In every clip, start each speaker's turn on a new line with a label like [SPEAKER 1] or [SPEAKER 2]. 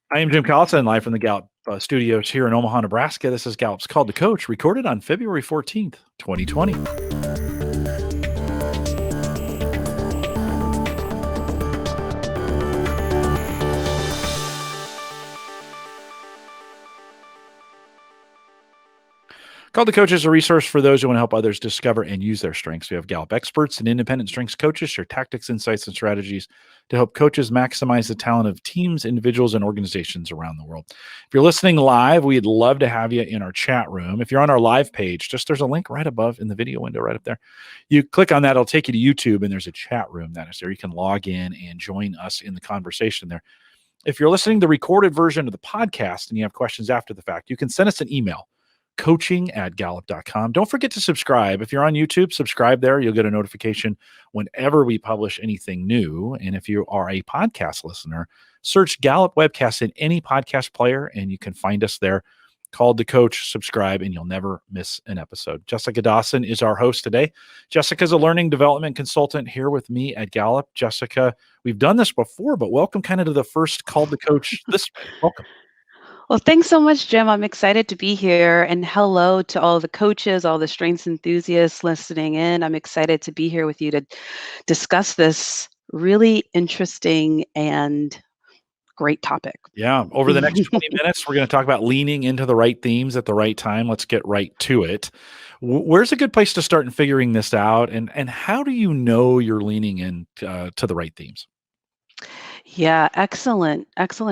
[SPEAKER 1] I am Jim Collison, live from the Gallup studios here in Omaha, Nebraska. This is Gallup's Called to Coach, recorded on February 14th, 2020. Called to Coach is a resource for those who want to help others discover and use their strengths. We have Gallup experts and independent strengths coaches share tactics, insights, and strategies to help coaches maximize the talent of teams, individuals, and organizations around the world. If you're listening live, we'd love to have you in our chat room. If you're on our live page, there's a link right above in the video window right up there. You click on that, it'll take you to YouTube, and there's a chat room that is there. You can log in and join us in the conversation there. If you're listening to the recorded version of the podcast and you have questions after the fact, you can send us an email, coaching@gallup.com. Don't forget to subscribe. If you're on YouTube, subscribe there. You'll get a notification whenever we publish anything new. And if you are a podcast listener, search Gallup Webcast in any podcast player and you can find us there. Called to Coach, subscribe, and you'll never miss an episode. Jessica Dawson is our host today. Jessica's a learning development consultant here with me at Gallup. Jessica, we've done this before, but welcome kind of to the first Called to Coach this way. Welcome.
[SPEAKER 2] Well, thanks so much, Jim. I'm excited to be here. And hello to all the coaches, all the strengths enthusiasts listening in. I'm excited to be here with you to discuss this really interesting and great topic.
[SPEAKER 1] Yeah. Over the next 20 minutes, we're going to talk about leaning into the right themes at the right time. Let's get right to it. Where's a good place to start in figuring this out? And how do you know you're leaning in to the right themes?
[SPEAKER 2] Yeah, excellent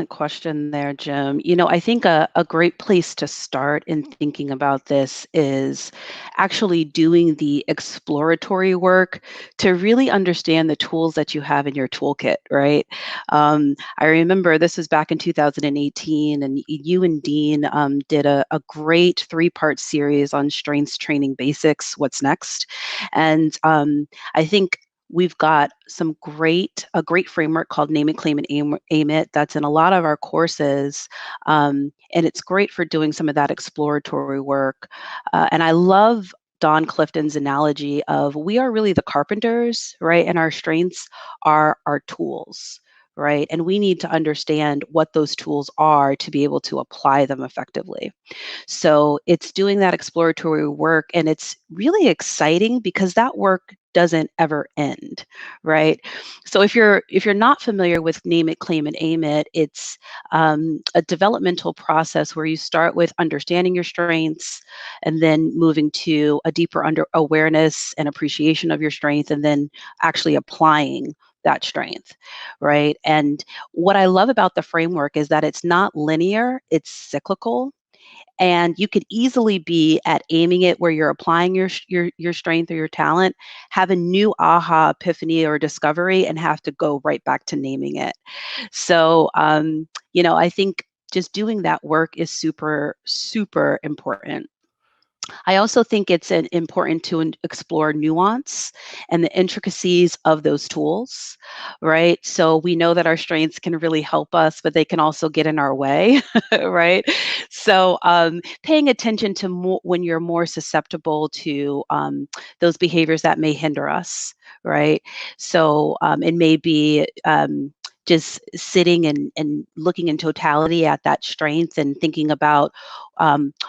[SPEAKER 2] question there, Jim. I think a great place to start in thinking about this is actually doing the exploratory work to really understand the tools that you have in your toolkit, right? I remember this was back in 2018, and you and Dean did a great 3-part series on strengths training basics, what's next. And I think we've got a great framework called Name It, Claim It, Aim It. That's in a lot of our courses. And it's great for doing some of that exploratory work. And I love Don Clifton's analogy of we are really the carpenters, right? And our strengths are our tools, right? And we need to understand what those tools are to be able to apply them effectively. So it's doing that exploratory work, and it's really exciting because that work doesn't ever end, right? So if you're not familiar with Name It, Claim It, Aim It, it's a developmental process where you start with understanding your strengths and then moving to a deeper awareness and appreciation of your strength, and then actually applying that strength, right? And what I love about the framework is that it's not linear, it's cyclical. And you could easily be at aiming it where you're applying your strength or your talent, have a new aha epiphany or discovery, and have to go right back to naming it. So, I think just doing that work is super, super important. I also think it's important to explore nuance and the intricacies of those tools, right? So we know that our strengths can really help us, but they can also get in our way, right? So paying attention to when you're more susceptible to those behaviors that may hinder us, right? So it may be just sitting and looking in totality at that strength and thinking about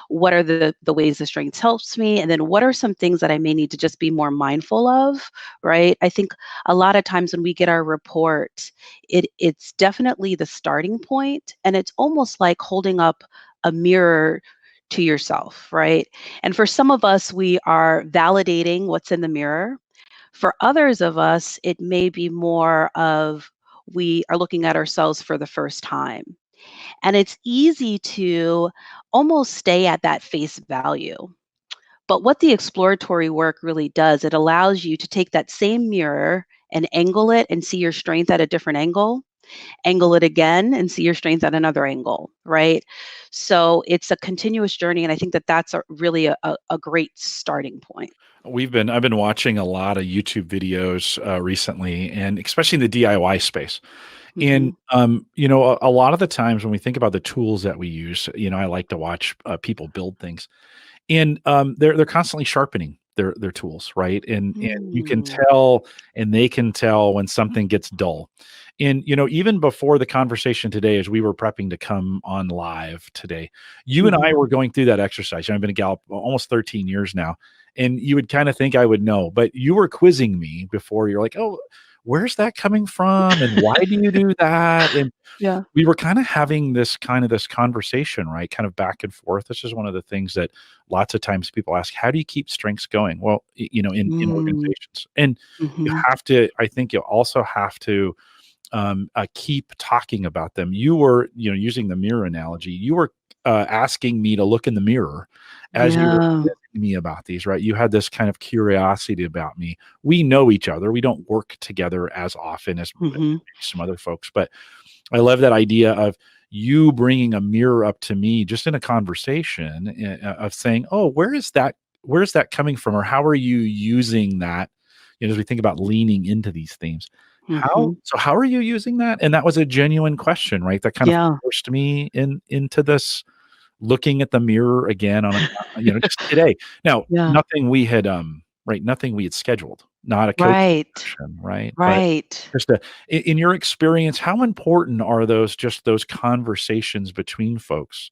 [SPEAKER 2] what are the ways the strength helps me, and then what are some things that I may need to just be more mindful of, right? I think a lot of times when we get our report, it's definitely the starting point, and it's almost like holding up a mirror to yourself, right? And for some of us, we are validating what's in the mirror. For others of us, it may be more of we are looking at ourselves for the first time. And it's easy to almost stay at that face value. But what the exploratory work really does, it allows you to take that same mirror and angle it and see your strength at a different angle it again and see your strength at another angle, right? So it's a continuous journey. And I think that that's really a great starting point.
[SPEAKER 1] I've been watching a lot of YouTube videos recently, and especially in the DIY space. And, a lot of the times when we think about the tools that we use, I like to watch people build things, and they're constantly sharpening their tools, right? And you can tell, and they can tell when something gets dull. And, even before the conversation today, as we were prepping to come on live today, you and I
[SPEAKER 2] Mhm.
[SPEAKER 1] were going through that exercise. I've been a Gallup almost 13 years now, and you would kind of think I would know, but you were quizzing me before. You're like, "Oh, where's that coming from? And why do you do that?" And
[SPEAKER 2] Yeah.
[SPEAKER 1] we were kind of having this conversation, right? Kind of back and forth. This is one of the things that lots of times people ask, how do you keep strengths going? Well, in
[SPEAKER 2] Mm.
[SPEAKER 1] organizations, and you
[SPEAKER 2] Mhm.
[SPEAKER 1] have to, I think you also have to keep talking about them. You were, using the mirror analogy, you were asking me to look in the mirror as you were
[SPEAKER 2] Yeah.
[SPEAKER 1] quizzing me about these, right? You had this kind of curiosity about me. We know each other. We don't work together as often as maybe
[SPEAKER 2] Mhm.
[SPEAKER 1] some other folks, but I love that idea of you bringing a mirror up to me just in a conversation of saying, "Oh, where is that coming from, or how are you using that?" As we think about leaning into these themes,
[SPEAKER 2] Mhm.
[SPEAKER 1] how are you using that? And that was a genuine question, right? That kind of
[SPEAKER 2] Yeah.
[SPEAKER 1] forced me into this looking at the mirror again on just today. Now,
[SPEAKER 2] Yeah.
[SPEAKER 1] nothing we had scheduled, not a coaching
[SPEAKER 2] Right.
[SPEAKER 1] session, right? But
[SPEAKER 2] Right.
[SPEAKER 1] just in your experience, how important are those conversations between folks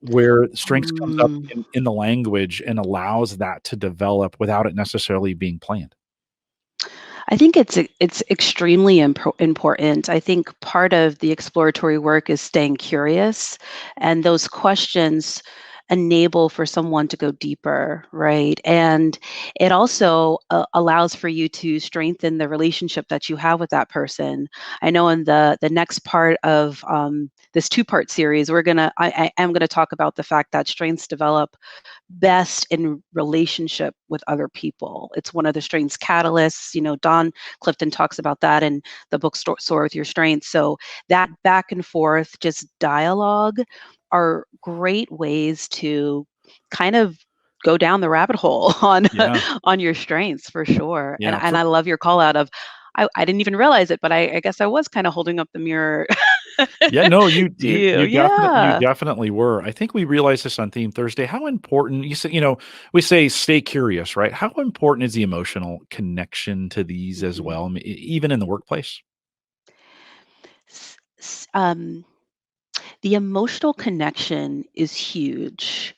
[SPEAKER 1] where strengths comes up
[SPEAKER 2] Mm.
[SPEAKER 1] in the language and allows that to develop without it necessarily being planned?
[SPEAKER 2] I think it's extremely important. I think part of the exploratory work is staying curious, and those questions enable for someone to go deeper, right? And it also allows for you to strengthen the relationship that you have with that person. I know in the next part of this two-part series, I am gonna talk about the fact that strengths develop best in relationship with other people. It's one of the strengths catalysts. Don Clifton talks about that in the book Soar with Your Strengths. So that back and forth, just dialogue, are great ways to kind of go down the rabbit hole on
[SPEAKER 1] Yeah,
[SPEAKER 2] on your strengths for sure. And
[SPEAKER 1] yeah,
[SPEAKER 2] and I love your call out of I didn't even realize it, but I guess I was kind of holding up the mirror
[SPEAKER 1] yeah, no, you
[SPEAKER 2] to
[SPEAKER 1] you
[SPEAKER 2] you.
[SPEAKER 1] you
[SPEAKER 2] Yeah.
[SPEAKER 1] definitely were. I think we realized this on Theme Thursday, how important you say, we say stay curious, right? How important is the emotional connection to these as
[SPEAKER 2] Mhm.
[SPEAKER 1] well, even in the workplace?
[SPEAKER 2] S- s- um, The emotional connection is huge.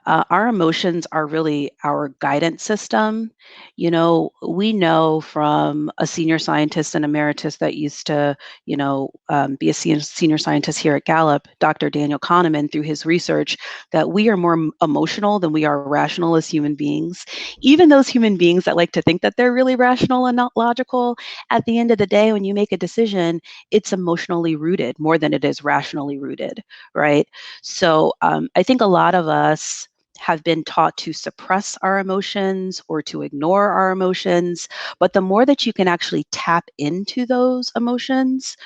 [SPEAKER 2] Our emotions are really our guidance system. We know from a senior scientist and emeritus that used to, be a senior scientist here at Gallup, Dr. Daniel Kahneman, through his research, that we are more emotional than we are rational as human beings. Even those human beings that like to think that they're really rational and not logical, at the end of the day, when you make a decision, it's emotionally rooted more than it is rationally rooted, right? So I think a lot of us have been taught to suppress our emotions or to ignore our emotions. But the more that you can actually tap into those emotions,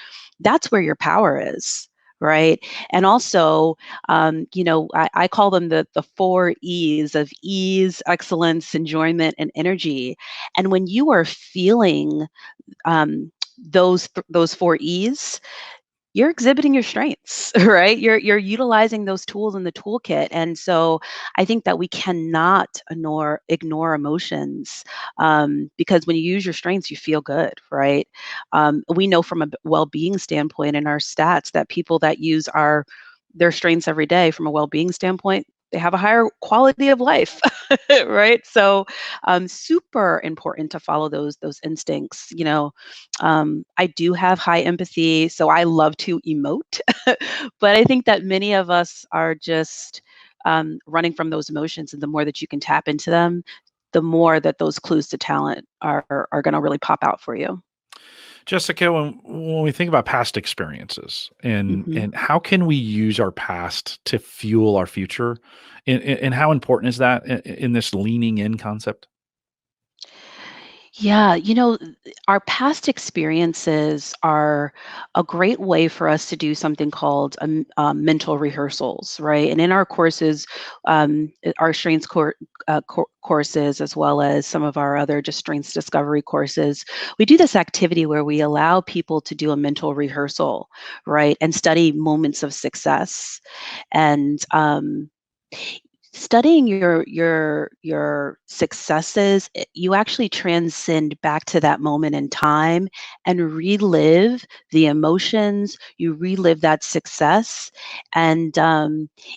[SPEAKER 2] that's where your power is. Right. And also, I call them the 4 E's of ease, excellence, enjoyment, and energy. And when you are feeling those 4 E's, you're exhibiting your strengths, right? You're utilizing those tools in the toolkit. And so I think that we cannot ignore emotions, because when you use your strengths, you feel good, right? We know from a well-being standpoint in our stats that people that use their strengths every day from a well-being standpoint, they have a higher quality of life, right? So super important to follow those instincts. I do have high empathy, so I love to emote. But I think that many of us are just running from those emotions, and the more that you can tap into them, the more that those clues to talent are going to really pop out for you.
[SPEAKER 1] Jessica, when we think about past experiences and
[SPEAKER 2] Mhm.
[SPEAKER 1] and how can we use our past to fuel our future, and how important is that in this leaning in concept?
[SPEAKER 2] Yeah, our past experiences are a great way for us to do something called mental rehearsals, right? And in our courses, our strengths courses, as well as some of our other just strengths discovery courses, we do this activity where we allow people to do a mental rehearsal, right? And study moments of success. And Studying your successes, you actually transcend back to that moment in time and relive the emotions, you relive that success, and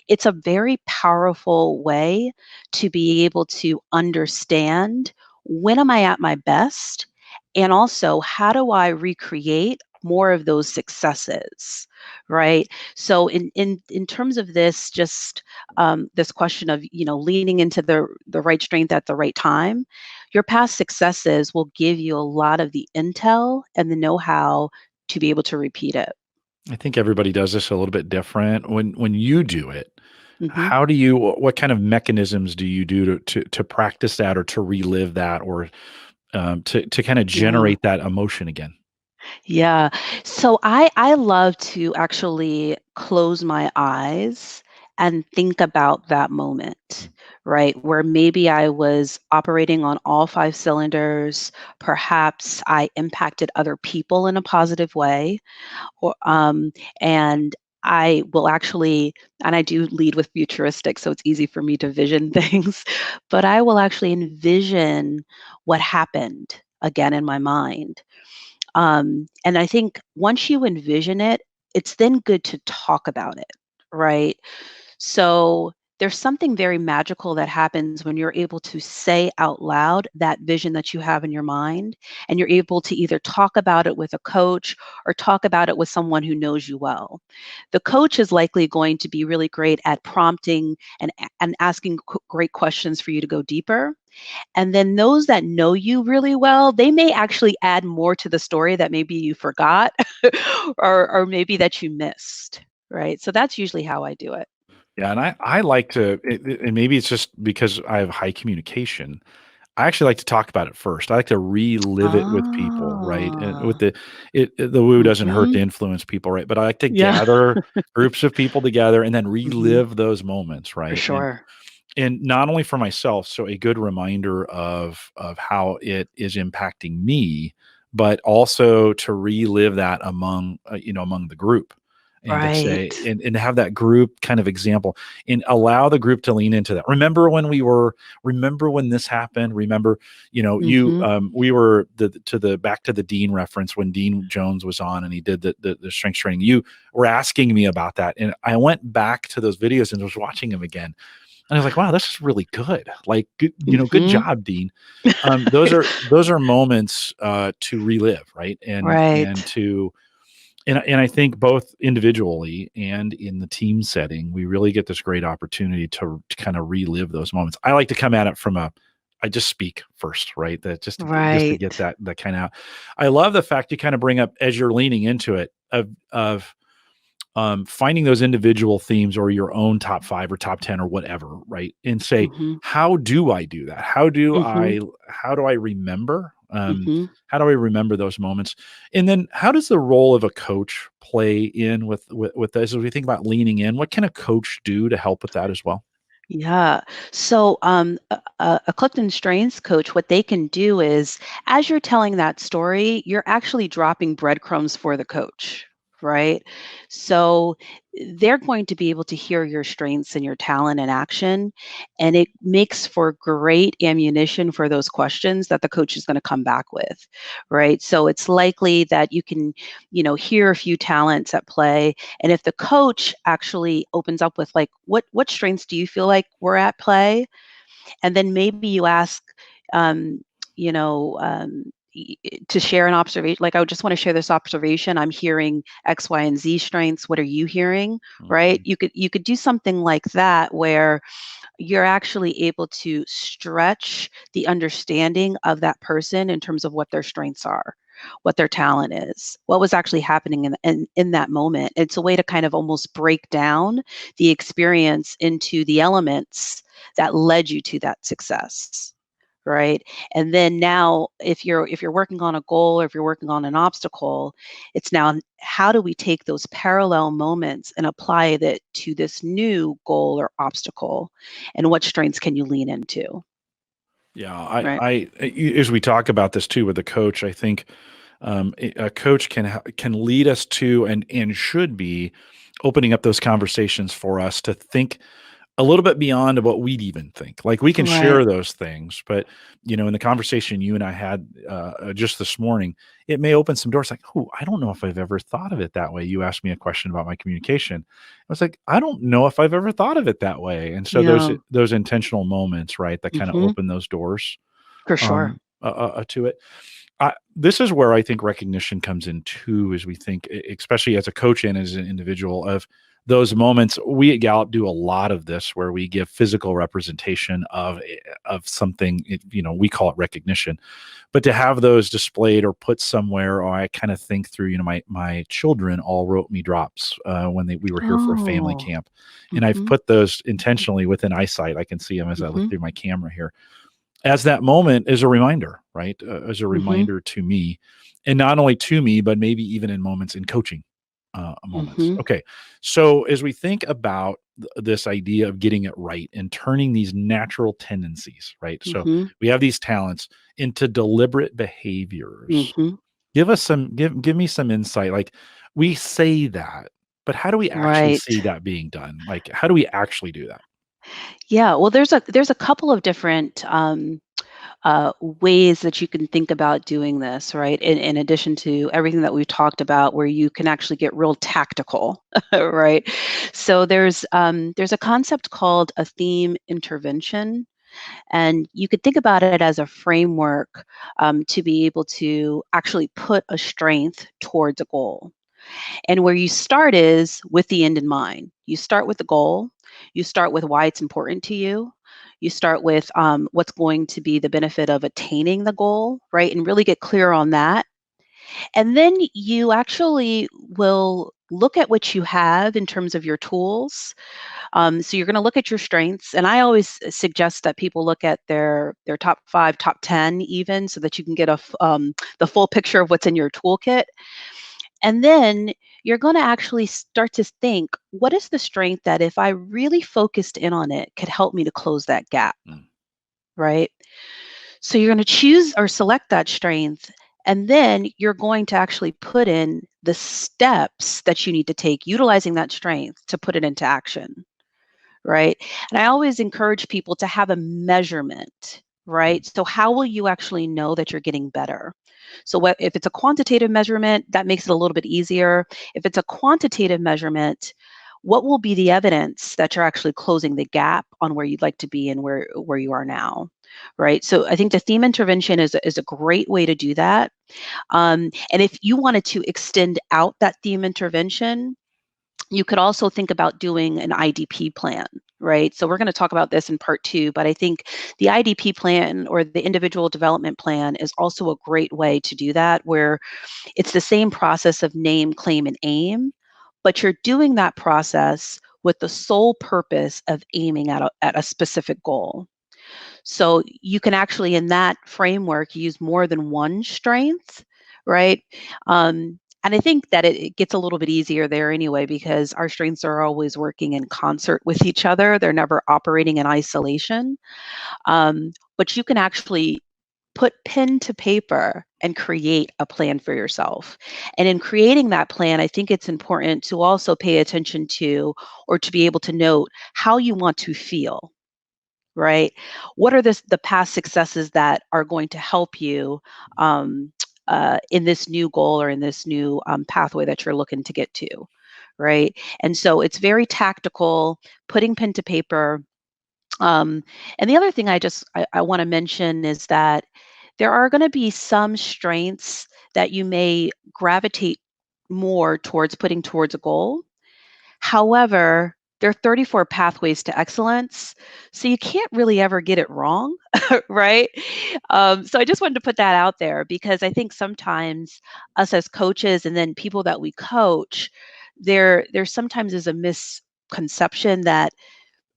[SPEAKER 2] it's a very powerful way to be able to understand, when am I at my best, and also how do I recreate more of those successes, right? So in terms of this, just this question of, leaning into the right strength at the right time, your past successes will give you a lot of the intel and the know-how to be able to repeat it.
[SPEAKER 1] I think everybody does this a little bit different. When you do it,
[SPEAKER 2] Hmm.
[SPEAKER 1] how do you what kind of mechanisms do you do to practice that or to relive that or to kind of
[SPEAKER 2] Yeah.
[SPEAKER 1] generate that emotion again?
[SPEAKER 2] Yeah. So I love to actually close my eyes and think about that moment, right? Where maybe I was operating on all five cylinders. Perhaps I impacted other people in a positive way, or and I will actually, and I do lead with futuristic, so it's easy for me to vision things, but I will actually envision what happened again in my mind. And I think once you envision it, it's then good to talk about it, right? So there's something very magical that happens when you're able to say out loud that vision that you have in your mind, and you're able to either talk about it with a coach or talk about it with someone who knows you well. The coach is likely going to be really great at prompting and asking great questions for you to go deeper. And then those that know you really well, they may actually add more to the story that maybe you forgot or maybe that you missed, right? So that's usually how I do it.
[SPEAKER 1] Yeah, and I like to, and maybe it's just because I have high communication. I actually like to talk about it first. I like to relive it with people, right? And with
[SPEAKER 2] Ah.
[SPEAKER 1] the woo doesn't hurt to
[SPEAKER 2] Mhm.
[SPEAKER 1] influence people, right? But I like to
[SPEAKER 2] Yeah,
[SPEAKER 1] gather groups of people together and then
[SPEAKER 2] mhm.
[SPEAKER 1] relive those moments,
[SPEAKER 2] For
[SPEAKER 1] right?
[SPEAKER 2] sure.
[SPEAKER 1] And not only for myself, so a good reminder of how it is impacting me, but also to relive that among among the group, and to say
[SPEAKER 2] Right.
[SPEAKER 1] and to have that group kind of example and allow the group to lean into that. Remember when this happened? Remember, you
[SPEAKER 2] Mhm.
[SPEAKER 1] we were the back to the Dean reference when Dean Jones was on and he did the strength training. You were asking me about that, and I went back to those videos and was watching them again, and I was like, "Wow, this is really good." Like, good
[SPEAKER 2] Mhm.
[SPEAKER 1] job, Dean. Those are moments to relive, right? And
[SPEAKER 2] Right.
[SPEAKER 1] to and I think both individually and in the team setting, we really get this great opportunity to kind of relive those moments. I like to come at it from a I just speak first, right? That just to get
[SPEAKER 2] Right.
[SPEAKER 1] that kind of out. I love the fact you kind of bring up as you're leaning into it of finding those individual themes or your own top 5 or top 10 or whatever, right? And say,
[SPEAKER 2] Mhm.
[SPEAKER 1] how do I do that?
[SPEAKER 2] Mhm.
[SPEAKER 1] How do I remember?
[SPEAKER 2] Mhm.
[SPEAKER 1] How do I remember those moments? And then how does the role of a coach play in with this? As we think about leaning in, what can a coach do to help with that as well?
[SPEAKER 2] Yeah. So, a CliftonStrengths coach, what they can do is, as you're telling that story, you're actually dropping breadcrumbs for the coach, right? So, they're going to be able to hear your strengths and your talent in action, and it makes for great ammunition for those questions that the coach is going to come back with, right? So, it's likely that you can, hear a few talents at play, and if the coach actually opens up with like, what strengths do you feel like were at play? And then maybe you ask, um, you know, to share an observation. Like, I would just want to share this observation. I'm hearing X, Y, and Z strengths. What are you hearing? Right?
[SPEAKER 1] Mhm.
[SPEAKER 2] You could do something like that where you're actually able to stretch the understanding of that person in terms of what their strengths are, what their talent is, what was actually happening in that moment. It's a way to kind of almost break down the experience into the elements that led you to that success. Right. And then now if you're working on a goal or if you're working on an obstacle, it's now, how do we take those parallel moments and apply that to this new goal or obstacle, and what strengths can you lean into?
[SPEAKER 1] Yeah,
[SPEAKER 2] Right.
[SPEAKER 1] as we talk about this too with a coach, I think a coach can lead us to and should be opening up those conversations for us to think a little bit beyond what we'd even think. Like we can
[SPEAKER 2] Right.
[SPEAKER 1] share those things, but in the conversation you and I had just this morning, it may open some doors. Like, oh, I don't know if I've ever thought of it that way. You asked me a question about my communication. I was like, I don't know if I've ever thought of it that way. And so
[SPEAKER 2] Yeah.
[SPEAKER 1] those intentional moments, right, that kind of
[SPEAKER 2] Mhm.
[SPEAKER 1] open those doors
[SPEAKER 2] For sure.
[SPEAKER 1] to it. This is where I think recognition comes in too, as we think, especially as a coach and as an individual, of those moments. We at Gallup do a lot of this where we give physical representation of something. We call it recognition, but to have those displayed or put somewhere, or I kind of think through. My children all wrote me drops when we were here for a family
[SPEAKER 2] Oh.
[SPEAKER 1] camp, and I've
[SPEAKER 2] Mhm.
[SPEAKER 1] put those intentionally within eyesight. I can see them as I look
[SPEAKER 2] Mhm.
[SPEAKER 1] through my camera here, as that moment is a reminder, right? As a
[SPEAKER 2] Mhm.
[SPEAKER 1] reminder to me, and not only to me, but maybe even in moments in coaching moments.
[SPEAKER 2] Mhm.
[SPEAKER 1] Okay. So as we think about this idea of getting it right and turning these natural tendencies, right? So
[SPEAKER 2] Mhm.
[SPEAKER 1] we have these talents into deliberate behaviors.
[SPEAKER 2] Mhm.
[SPEAKER 1] Give me some insight. Like we say that, but how do we actually
[SPEAKER 2] Right.
[SPEAKER 1] see that being done? Like, how do we actually do that?
[SPEAKER 2] Yeah, well, there's a couple of different ways that you can think about doing this, right? In addition to everything that we've talked about, where you can actually get real tactical, right? So there's a concept called a theme intervention, and you could think about it as a framework to be able to actually put a strength towards a goal. And where you start is with the end in mind. You start with the goal. You start with why it's important to you. You start with what's going to be the benefit of attaining the goal, right? And really get clear on that. And then you actually will look at what you have in terms of your tools. So you're going to look at your strengths, and I always suggest that people look at their top 5, top 10, even, so that you can get the full picture of what's in your toolkit. And then you're going to actually start to think, what is the strength that if I really focused in on it could help me to close that gap,
[SPEAKER 1] Mm,
[SPEAKER 2] right? So you're going to choose or select that strength. And then you're going to actually put in the steps that you need to take, utilizing that strength to put it into action, right? And I always encourage people to have a measurement,
[SPEAKER 1] mm,
[SPEAKER 2] right? So how will you actually know that you're getting better? So what if it's a quantitative measurement, that makes it a little bit easier. If it's a quantitative measurement, what will be the evidence that you're actually closing the gap on where you'd like to be and where you are now? Right. So I think the theme intervention is a great way to do that. And if you wanted to extend out that theme intervention, you could also think about doing an IDP plan, right? So we're going to talk about this in part 2, but I think the IDP plan or the individual development plan is also a great way to do that, where it's the same process of name, claim, and aim, but you're doing that process with the sole purpose of aiming at a specific goal. So you can actually, in that framework, use more than one strength, right? And I think that it gets a little bit easier there anyway, because our strengths are always working in concert with each other. They're never operating in isolation. But you can actually put pen to paper and create a plan for yourself. And in creating that plan, I think it's important to also pay attention to, or to be able to note, how you want to feel, right? What are the past successes that are going to help you um, in this new goal or in this new pathway that you're looking to get to, right? And so it's very tactical, putting pen to paper. Um, and the other thing I want to mention is that there are going to be some strengths that you may gravitate more towards putting towards a goal. However, there are 34 pathways to excellence, so you can't really ever get it wrong, right? So I just wanted to put that out there, because I think sometimes us as coaches and then people that we coach, there sometimes is a misconception that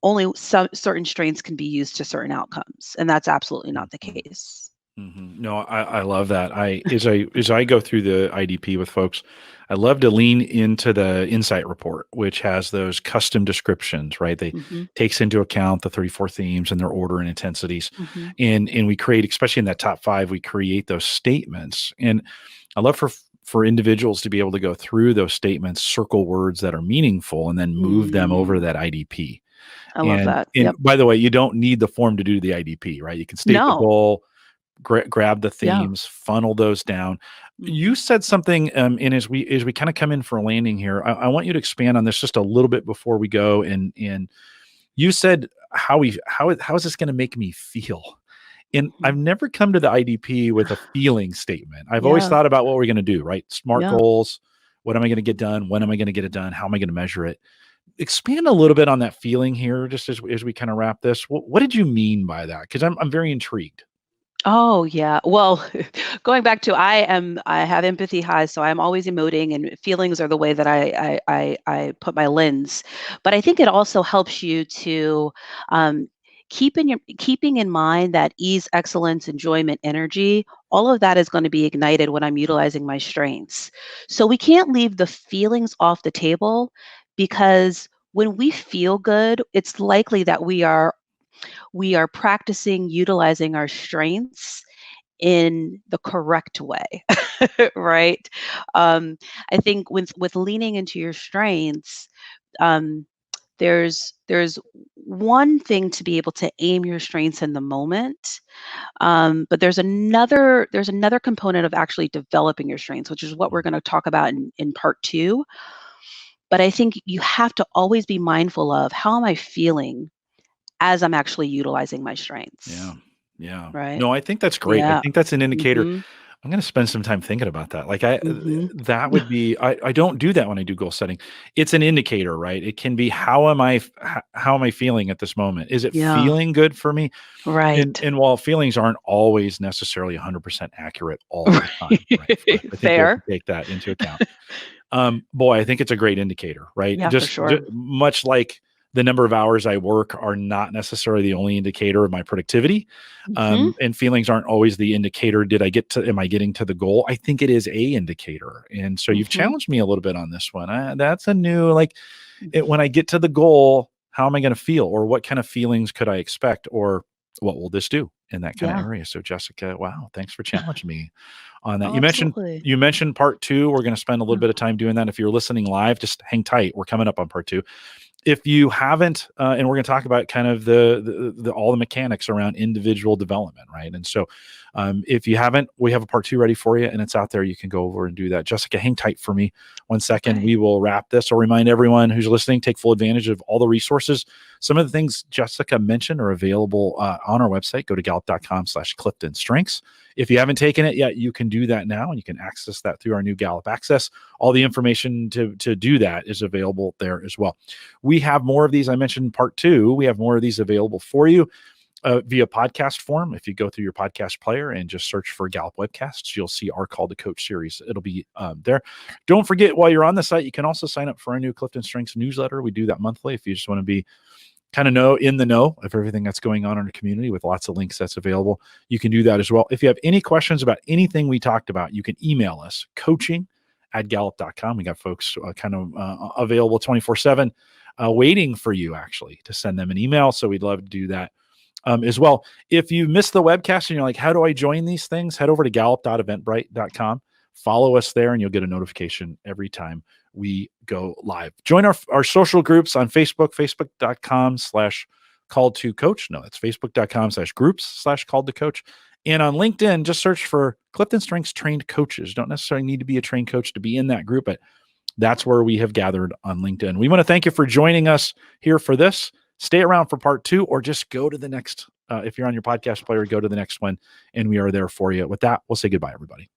[SPEAKER 2] only some certain strengths can be used to certain outcomes, and that's absolutely not the
[SPEAKER 1] mm.
[SPEAKER 2] case.
[SPEAKER 1] No, I love that. As I go through the IDP with folks, I love to lean into the insight report, which has those custom descriptions, right? They
[SPEAKER 2] Hmm.
[SPEAKER 1] takes into account the 34 themes and their order and intensities.
[SPEAKER 2] Hmm.
[SPEAKER 1] And we create, especially in that top 5, we create those statements. And I love for individuals to be able to go through those statements, circle words that are meaningful, and then move them over
[SPEAKER 2] Mm,
[SPEAKER 1] that IDP.
[SPEAKER 2] I love that.
[SPEAKER 1] And
[SPEAKER 2] Yep.
[SPEAKER 1] by the way, you don't need the form to do the IDP, right? You can state the
[SPEAKER 2] No.
[SPEAKER 1] goal, grab the
[SPEAKER 2] Yeah.
[SPEAKER 1] themes, funnel those down. You
[SPEAKER 2] Mhm.
[SPEAKER 1] said something, and as we kind of come in for a landing here, I want you to expand on this just a little bit before we go. And you said how is this going to make me feel? And I've
[SPEAKER 2] Mhm.
[SPEAKER 1] never come to the IDP with a feeling statement. I've always
[SPEAKER 2] Yeah.
[SPEAKER 1] thought about what we're going to do, right? Smart
[SPEAKER 2] Yeah.
[SPEAKER 1] goals. What am I going to get done? When am I going to get it done? How am I going to measure it? Expand a little bit on that feeling here, just as we kind of wrap this. What did you mean by that? Because I'm very intrigued.
[SPEAKER 2] Oh, yeah. Well, going back to I have empathy high, so I'm always emoting, and feelings are the way that I put my lens. But I think it also helps you to um, keeping in mind that ease, excellence, enjoyment, energy, all of that is going to be ignited when I'm utilizing my strengths. So we can't leave the feelings off the table, because when we feel good, it's likely that we are practicing utilizing our strengths in the correct way, right? Um, I think with leaning into your strengths, um, there's one thing to be able to aim your strengths in the moment, but there's another component of actually developing your strengths, which is what we're
[SPEAKER 1] Mm,
[SPEAKER 2] going to talk about in part two. But I think you have to always be mindful of, how am I feeling as I'm actually utilizing my strengths,
[SPEAKER 1] yeah, yeah.
[SPEAKER 2] right?
[SPEAKER 1] No, I think that's great. I
[SPEAKER 2] Yeah.
[SPEAKER 1] think that's an indicator.
[SPEAKER 2] Mhm.
[SPEAKER 1] I'm gonna spend some time thinking about that.
[SPEAKER 2] Mhm.
[SPEAKER 1] That would be I don't do that when I do goal setting. It's an indicator, right? It can be how am I feeling at this moment? Is it
[SPEAKER 2] Yeah.
[SPEAKER 1] feeling good for me? And
[SPEAKER 2] Right.
[SPEAKER 1] and while feelings aren't always necessarily 100% accurate all the time, right, for us, I think we have to
[SPEAKER 2] Fair.
[SPEAKER 1] take that into account. Boy, I think it's a great indicator, right?
[SPEAKER 2] Yeah, for
[SPEAKER 1] Just
[SPEAKER 2] sure.
[SPEAKER 1] much like the number of hours I work are not necessarily the only indicator of my productivity.
[SPEAKER 2] Mhm.
[SPEAKER 1] And feelings aren't always the indicator. Am I getting to the goal? I think it is a indicator. And so you've
[SPEAKER 2] Mhm.
[SPEAKER 1] challenged me a little bit on this one. That's a new, like,
[SPEAKER 2] Mhm.
[SPEAKER 1] when I get to the goal, how am I going to feel? Or what kind of feelings could I expect? Or what will this do in that kind of
[SPEAKER 2] Yeah.
[SPEAKER 1] area? So Jessica, wow, thanks for challenging me on that.
[SPEAKER 2] Oh, absolutely.
[SPEAKER 1] You mentioned part 2. We're gonna spend a little
[SPEAKER 2] Yeah.
[SPEAKER 1] bit of time doing that. If you're listening live, just hang tight. We're coming up on part 2. If you haven't, and we're gonna talk about kind of the all the mechanics around individual development, right? And so, if you haven't, we have a part 2 ready for you, and it's out there. You can go over and do that. Jessica, hang tight for me 1 second.
[SPEAKER 2] Okay.
[SPEAKER 1] We will wrap this. I'll remind everyone who's listening, take full advantage of all the resources. Some of the things Jessica mentioned are available on our website. Go to gallup.com/CliftonStrengths. If you haven't taken it yet, you can do that now, and you can access that through our new Gallup Access. All the information to do that is available there as well. We have more of these. I mentioned in part 2. We have more of these available for you via podcast form. If you go through your podcast player and just search for Gallup Webcasts, you'll see our Call to Coach series. It'll be there. Don't forget, while you're on the site, you can also sign up for our new Clifton Strengths newsletter. We do that monthly. If you just want to be kind of in the know of everything that's going on in our community, with lots of links that's available, you can do that as well. If you have any questions about anything we talked about, you can email us, coaching@gallup.com. We got folks available 24/7, waiting for you actually to send them an email. So we'd love to do that as well. If you missed the webcast and you're like, how do I join these things? Head over to gallup.eventbrite.com. Follow us there, and you'll get a notification every time we go live. Join our social groups on Facebook, facebook.com/called to coach. No, that's facebook.com/groups/called to coach. And on LinkedIn, just search for Clifton Strengths trained coaches. Don't necessarily need to be a trained coach to be in that group, but that's where we have gathered on LinkedIn. We want to thank you for joining us here for this. Stay around for part 2, or just go to the next. If you're on your podcast player, go to the next one, and we are there for you. With that, we'll say goodbye, everybody.